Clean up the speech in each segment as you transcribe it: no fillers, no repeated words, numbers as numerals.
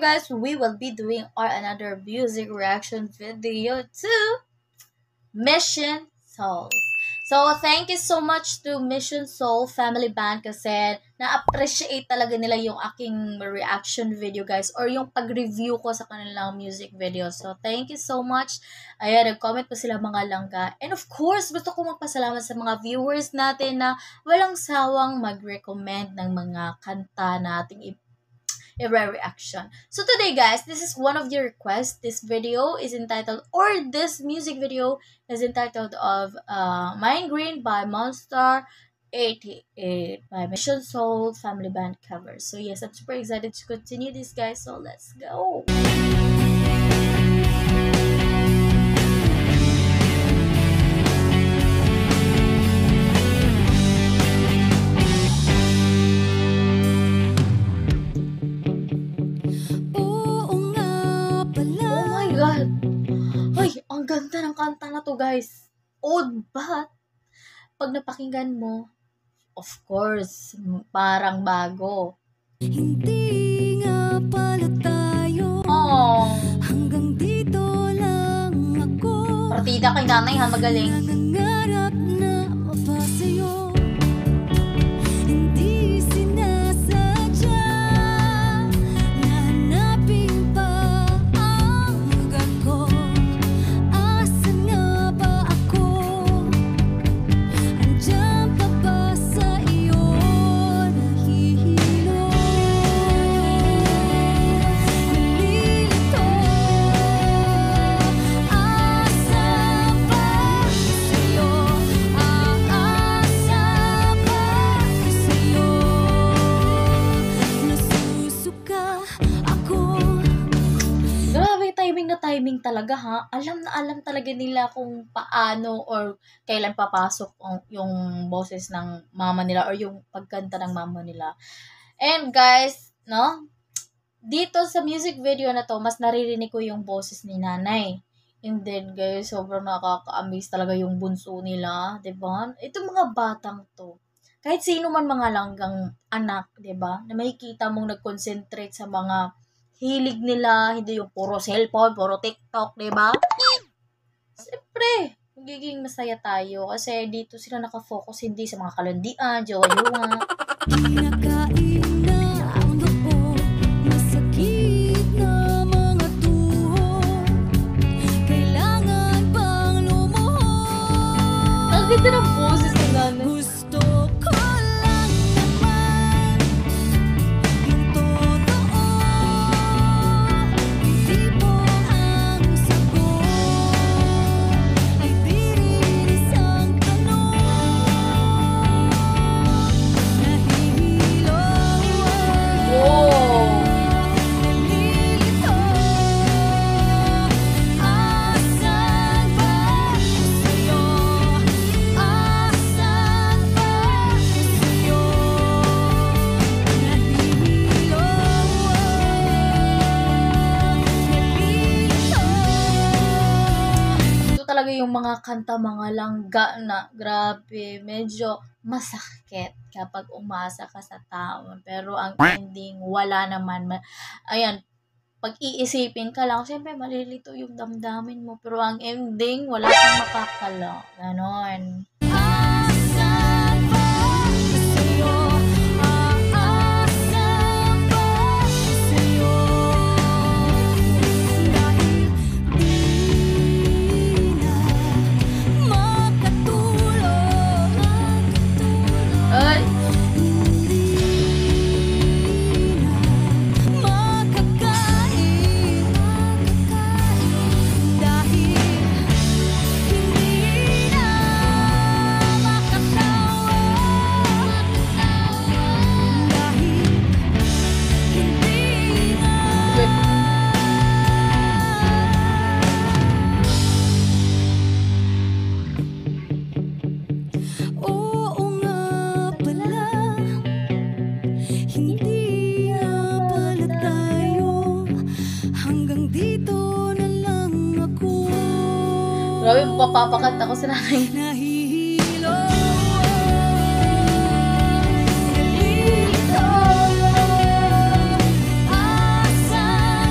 guys, we will be doing another music reaction video to Mission Soul. So, thank you so much to Mission Soul Family Band kasi na-appreciate talaga nila yung aking reaction video guys or yung pag-review ko sa kanilang music video. So, thank you so much. Ayan, nag-comment po sila mga langga. And of course, gusto ko magpasalamat sa mga viewers natin na walang sawang mag-recommend ng mga kanta na ating reaction. So today guys, this is one of your requests. This video is entitled, or this music video is entitled of Mind Green by Monster 88 by Mission Soul Family Band cover. So yes, I'm super excited to continue this guys, so let's go. Ay, ang ganda ng kanta na to guys. Old but pag napakinggan mo, of course, parang bago. Hindi nga pala tayo. Hanggang dito lang ako. Partida kay nanay ha, magaling. Nangangarap na mapasayo. Hindi sinasadya. Nahanapin pa ang lugar ko. Asan nga ba ako? Andiyan pa ba sa iyo nahihilo? Nalilito. Asa ba sa'yo? Aasa ba sa'yo? Nasusuka ako. Grabe, timing na timing talaga ha. Alam na alam talaga nila kung paano or kailan papasok yung boses ng mama nila or yung pagkanta ng mama nila. And guys, no? Dito sa music video na to, mas naririnig ko yung boses ni nanay. And then guys, sobrang nakaka-amaze talaga yung bunso nila, 'di ba? Itong mga batang to, kahit sino man mga langgang anak, 'di ba? Na makikita mong nag-concentrate sa mga hilig nila, hindi yung puro cellphone, puro TikTok, 'di ba? Siyempre, magiging masaya tayo kasi dito sila nakafocus hindi sa mga kalandian, jowa-jowa. Kinakain na ang loob, masakit na mga tuhod. Kailangan bang lumuhod? Ang ganda ng boses ni nanay. Gusto ko lang naman yung totoo. Hindi po ang sagot ay di rin isang tanong. Nahihilo. Wow! Nalilito. Asan ba sa'yo? Asan ba sa'yo? Nahihilo. Nalilito. Ito talaga yung mga kanta, mga langga na grabe, medyo masakit kapag umasa ka sa tao. Pero ang ending, wala naman. Ayan, pag iisipin ka lang, siyempre malilito yung damdamin mo. Pero ang ending, wala kang makakala. Ganon. Asan ba sa'yo? Asan ba sa'yo? Dahil di na makatulog. Ay! Hindi na makakain. Dahil hindi na makatawa. Dahil hindi na. Oo nga pala, hindi nga pala tayo. Hanggang dito na lang ako. Grabe, papapakanta ko sa nanay. Nahihilo. Nalilito. Asan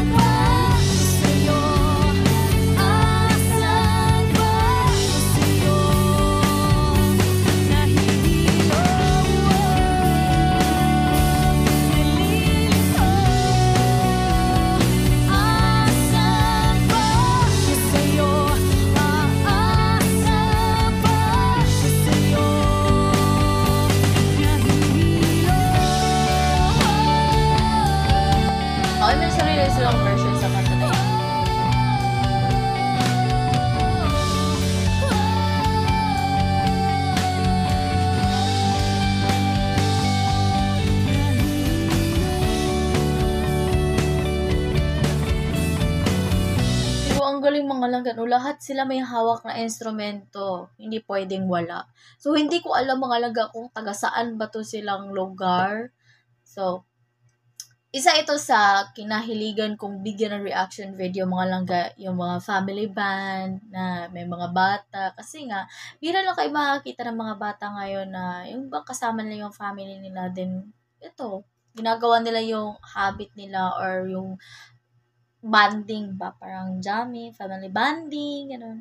ang galing mga langga, no? Lahat sila may hawak na instrumento. Hindi pwedeng wala. So, hindi ko alam mga langga kung taga saan ba to silang lugar. So, isa ito sa kinahiligan kong bigyan ng reaction video mga langga, yung mga family band na may mga bata. Kasi nga, bira lang kayo makakita ng mga bata ngayon na yung kasama nila yung family nila. Then, ito, ginagawa nila yung habit nila or yung banding ba? Parang jamming, family banding, gano'n.